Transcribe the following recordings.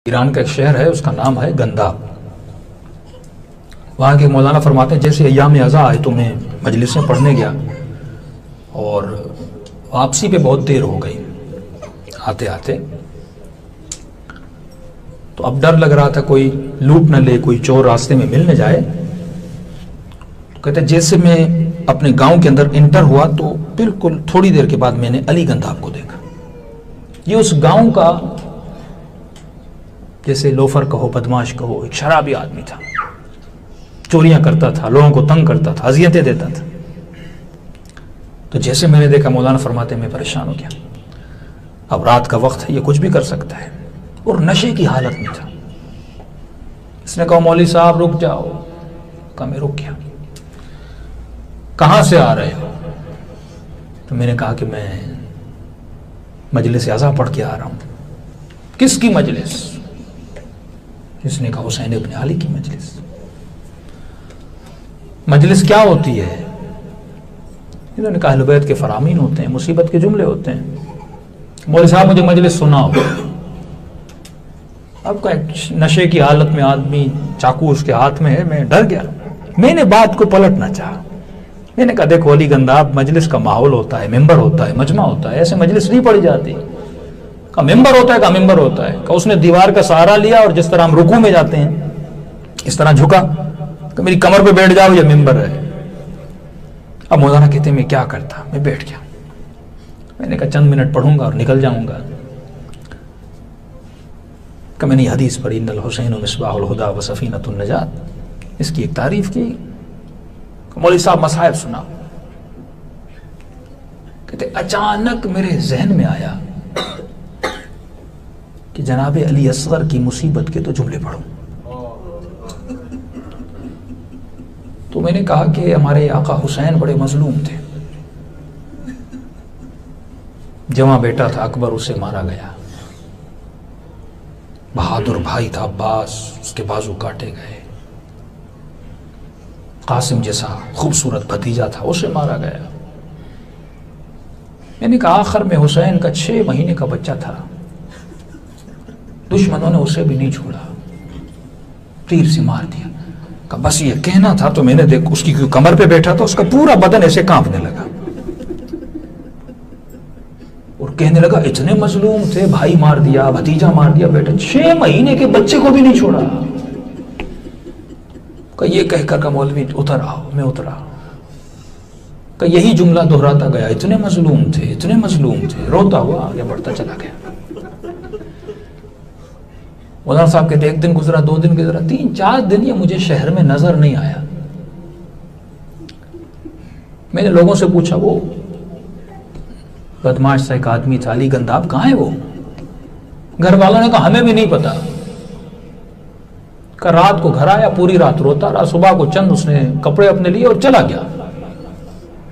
ایران کا ایک شہر ہے، اس کا نام ہے گنداب۔ وہاں کے مولانا فرماتے ہیں جیسے ایام ازاں آئے تو میں مجلسیں پڑھنے گیا اور واپسی پہ بہت دیر ہو گئی آتے آتے، تو اب ڈر لگ رہا تھا کوئی لوٹ نہ لے، کوئی چور راستے میں مل نہ جائے۔ تو کہتے ہیں جیسے میں اپنے گاؤں کے اندر انٹر ہوا تو بالکل تھوڑی دیر کے بعد میں نے علی گنداب کو دیکھا۔ یہ اس گاؤں کا جیسے لوفر کہو، بدماش کہو، ایک شرابی آدمی تھا، چوریاں کرتا تھا، لوگوں کو تنگ کرتا تھا، اذیتیں دیتا تھا۔ تو جیسے میں نے دیکھا مولانا فرماتے میں پریشان ہو گیا، اب رات کا وقت ہے، یہ کچھ بھی کر سکتا ہے، اور نشے کی حالت میں تھا۔ اس نے کہا مولوی صاحب رک جاؤ، کہا میں رک گیا۔ کہاں سے آ رہے ہو؟ تو میں نے کہا کہ میں مجلس ازاں پڑھ کے آ رہا ہوں۔ کس کی مجلس؟ اس نے کہا حسین ابن علی کی مجلس۔ مجلس کیا ہوتی ہے؟ انہوں نے کہا اہل بیت کے فرامین ہوتے ہیں، مصیبت کے جملے ہوتے ہیں۔ مولوی صاحب مجھے مجلس سناؤ۔ اب کا نشے کی حالت میں آدمی، چاقو اس کے ہاتھ میں ہے، میں ڈر گیا۔ میں نے بات کو پلٹنا چاہا، میں نے کہا دیکھو علی گنداب، مجلس کا ماحول ہوتا ہے، ممبر ہوتا ہے، مجمع ہوتا ہے، ایسے مجلس نہیں پڑھی جاتی۔ کہا ممبر ہوتا ہے، کہا ممبر ہوتا ہے۔ کہا اس نے دیوار کا سہارا لیا اور جس طرح ہم رکوع میں جاتے ہیں اس طرح جھکا کہ میری کمر پہ بیٹھ جاؤ، یہ ممبر ہے۔ اب مولانا کہتے ہیں میں کیا کرتا، میں بیٹھ گیا۔ میں نے کہا چند منٹ پڑھوں گا اور نکل جاؤں گا۔ کہ میں نے یہ حدیث پڑھی ان الحسین مصباح الہدی و سفینۃ النجات، اس کی ایک تعریف کی۔ مولوی صاحب مصائب سنا۔ کہتے اچانک میرے ذہن میں آیا کہ جناب علی اصغر کی مصیبت کے تو جملے پڑھوں۔ تو میں نے کہا کہ ہمارے آقا حسین بڑے مظلوم تھے، جواں بیٹا تھا اکبر، اسے مارا گیا، بہادر بھائی تھا عباس، اس کے بازو کاٹے گئے، قاسم جیسا خوبصورت بھتیجا تھا، اسے مارا گیا۔ میں نے کہا آخر میں حسین کا 6 مہینے کا بچہ تھا، دشمنوں نے اسے بھی نہیں چھوڑا، تیر سے مار دیا۔ کہ بس یہ کہنا تھا تو میں نے دیکھ اس کی کمر پہ بیٹھا تھا، اس کا پورا بدن ایسے کانپنے لگا اور کہنے لگا اتنے مظلوم تھے، بھائی مار دیا، بھتیجا مار دیا، بیٹا 6 مہینے کے بچے کو بھی نہیں چھوڑا۔ کہ یہ کہہ کر کہ مولوی اتر آؤ، میں اترا۔ کہ یہی جملہ دہراتا گیا، اتنے مظلوم تھے، اتنے مظلوم تھے، روتا ہوا آگے بڑھتا چلا گیا۔ مولانا صاحب کہتے ایک دن گزرا، 2 دن گزرا، 3-4 دن یہ مجھے شہر میں نظر نہیں آیا۔ میں نے لوگوں سے پوچھا وہ بدماش سا ایک آدمی تھا علی گنداب کہاں ہے وہ؟ گھر والوں نے کہا ہمیں بھی نہیں پتا۔ کہ رات کو گھر آیا، پوری رات روتا رہا، صبح کو چند اس نے کپڑے اپنے لیے اور چلا گیا،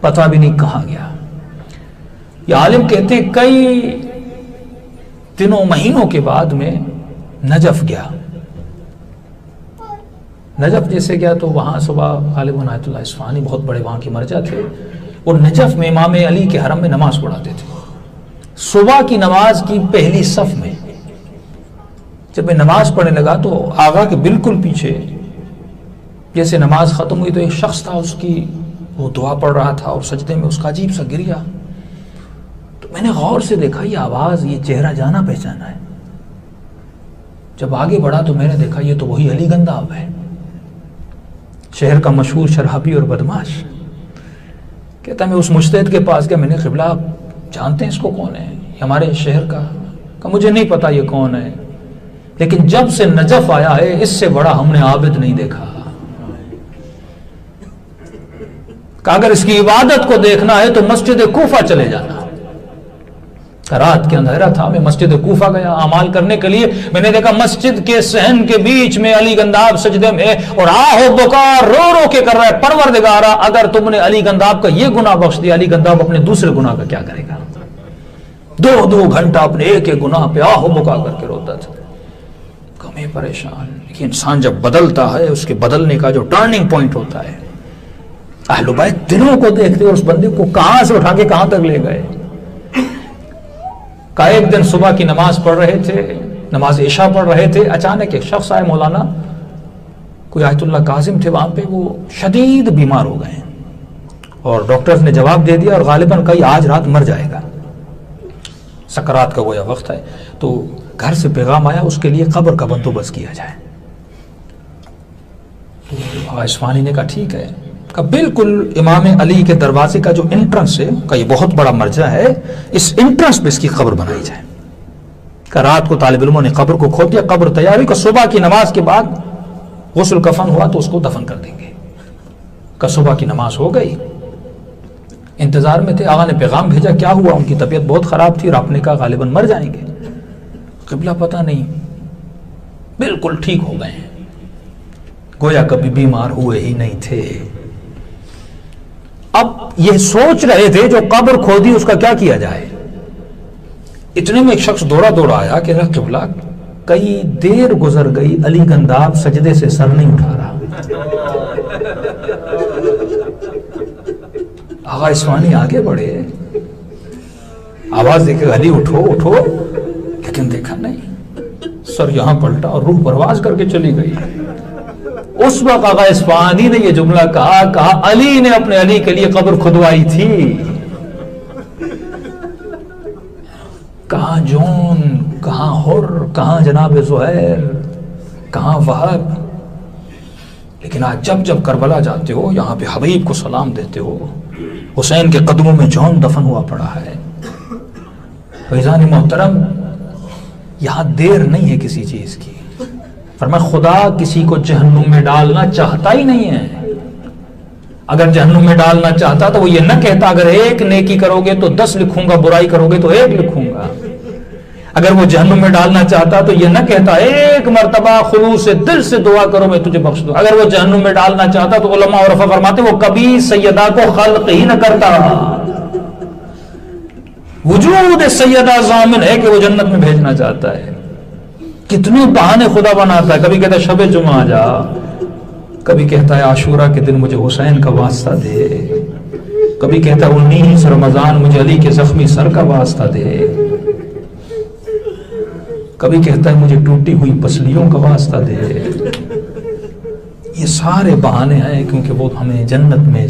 پتا بھی نہیں کہاں گیا۔ یہ عالم کہتے ہیں کئی دنوں مہینوں کے بعد میں نجف گیا۔ نجف جیسے گیا تو وہاں صبح غالب عنایت اللہ اصفہانی بہت بڑے وہاں کے مرجع تھے، اور نجف میں امام علی کے حرم میں نماز پڑھاتے تھے۔ صبح کی نماز کی پہلی صف میں جب میں نماز پڑھنے لگا تو آغا کے بالکل پیچھے جیسے نماز ختم ہوئی تو ایک شخص تھا، اس کی وہ دعا پڑھ رہا تھا اور سجدے میں اس کا عجیب سا گریا۔ تو میں نے غور سے دیکھا یہ آواز، یہ چہرہ جانا پہچانا ہے۔ جب آگے بڑھا تو میں نے دیکھا یہ تو وہی علی گنداب ہے، شہر کا مشہور شرابی اور بدماش۔ کہتا میں اس مجتہد کے پاس گیا، میں نے قبلہ آپ جانتے ہیں اس کو کون ہے؟ یہ ہمارے شہر کا؟ کہ مجھے نہیں پتا یہ کون ہے، لیکن جب سے نجف آیا ہے اس سے بڑا ہم نے عابد نہیں دیکھا۔ کہ اگر اس کی عبادت کو دیکھنا ہے تو مسجد کوفہ چلے جانا۔ رات کے اندھیرا تھا، میں مسجد کوفہ گیا اعمال کرنے کے لیے۔ میں نے دیکھا مسجد کے صحن کے بیچ میں علی گنداب سجدے میں اور آہ بکا رو رو کے کر رہا ہے، پروردگارا اگر تم نے علی گنداب کا یہ گناہ بخش دیا، علی گنداب اپنے دوسرے گناہ کا کیا کرے گا؟ 2 گھنٹہ اپنے ایک گناہ پہ آہ بکا کر کے روتا تھا۔ میں پریشان۔ لیکن انسان جب بدلتا ہے، اس کے بدلنے کا جو ٹرننگ پوائنٹ ہوتا ہے، اہل بیت دلوں کو دیکھتے اور اس بندے کو کہاں سے اٹھا کے کہاں تک لے گئے۔ کہ ایک دن صبح کی نماز پڑھ رہے تھے، نماز عشاء پڑھ رہے تھے، اچانک ایک شخص آئے، مولانا کوئی آیت اللہ کاظم تھے وہاں پہ، وہ شدید بیمار ہو گئے ہیں اور ڈاکٹرز نے جواب دے دیا اور غالباً کئی آج رات مر جائے گا، سکرات کا گویا وقت ہے، تو گھر سے پیغام آیا اس کے لیے قبر کا بندوبست کیا جائے۔ تو اصفہانی نے کہا ٹھیک ہے، کہ بالکل امام علی کے دروازے کا جو انٹرنس ہے، کہ یہ بہت بڑا مرجع ہے، اس انٹرنس پہ اس کی قبر بنائی جائے۔ کہ رات کو طالب علموں نے قبر کو کھود دیا، قبر تیار ہوئی، کہ صبح کی نماز کے بعد غسل کفن ہوا تو اس کو دفن کر دیں گے۔ کہ صبح کی نماز ہو گئی، انتظار میں تھے، آقا نے پیغام بھیجا کیا ہوا، ان کی طبیعت بہت خراب تھی اور آپ نے کہا غالباً مر جائیں گے۔ قبلہ پتہ نہیں، بالکل ٹھیک ہو گئے ہیں، گویا کبھی بیمار ہوئے ہی نہیں تھے۔ اب یہ سوچ رہے تھے جو قبر کھودی اس کا کیا کیا جائے، اتنے میں ایک شخص دوڑا آیا کہ رہ قبلہ کئی دیر گزر گئی، علی گنداب سجدے سے سر نہیں اٹھا رہا۔ آغا اصفہانی آگے بڑھے، آواز دے کے علی اٹھو اٹھو، لیکن دیکھا نہیں، سر یہاں پلٹا اور روح پرواز کر کے چلی گئی۔ اس وقت آغا اصفہانی نے یہ جملہ کہا علی نے اپنے علی کے لیے قبر کھدوائی تھی۔ کہاں جون، کہاں حر، کہاں جناب زہیر، کہاں وہب، لیکن آج جب کربلا جاتے ہو، یہاں پہ حبیب کو سلام دیتے ہو، حسین کے قدموں میں جون دفن ہوا پڑا ہے۔ فیضان محترم، یہاں دیر نہیں ہے کسی چیز کی۔ فرمایا خدا کسی کو جہنم میں ڈالنا چاہتا ہی نہیں ہے، اگر جہنم میں ڈالنا چاہتا تو وہ یہ نہ کہتا اگر ایک نیکی کرو گے تو 10 لکھوں گا، برائی کرو گے تو 1 لکھوں گا۔ اگر وہ جہنم میں ڈالنا چاہتا تو یہ نہ کہتا ایک مرتبہ خلوص سے دل سے دعا کرو میں تجھے بخش دوں۔ اگر وہ جہنم میں ڈالنا چاہتا تو علماء عرفا فرماتے وہ کبھی سیدہ کو خلق ہی نہ کرتا۔ وجود سیدہ ضامن ہے کہ وہ جنت میں بھیجنا چاہتا ہے۔ کتنے بہانے خدا بناتا ہے، کبھی کہتا ہے شب جمعہ آ جا، کبھی کہتا ہے عاشورہ کے دن مجھے حسین کا واسطہ دے، کبھی کہتا ہے 19 رمضان مجھے علی کے زخمی سر کا واسطہ دے، کبھی کہتا ہے مجھے ٹوٹی ہوئی پسلیوں کا واسطہ دے۔ یہ سارے بہانے ہیں کیونکہ وہ ہمیں جنت میں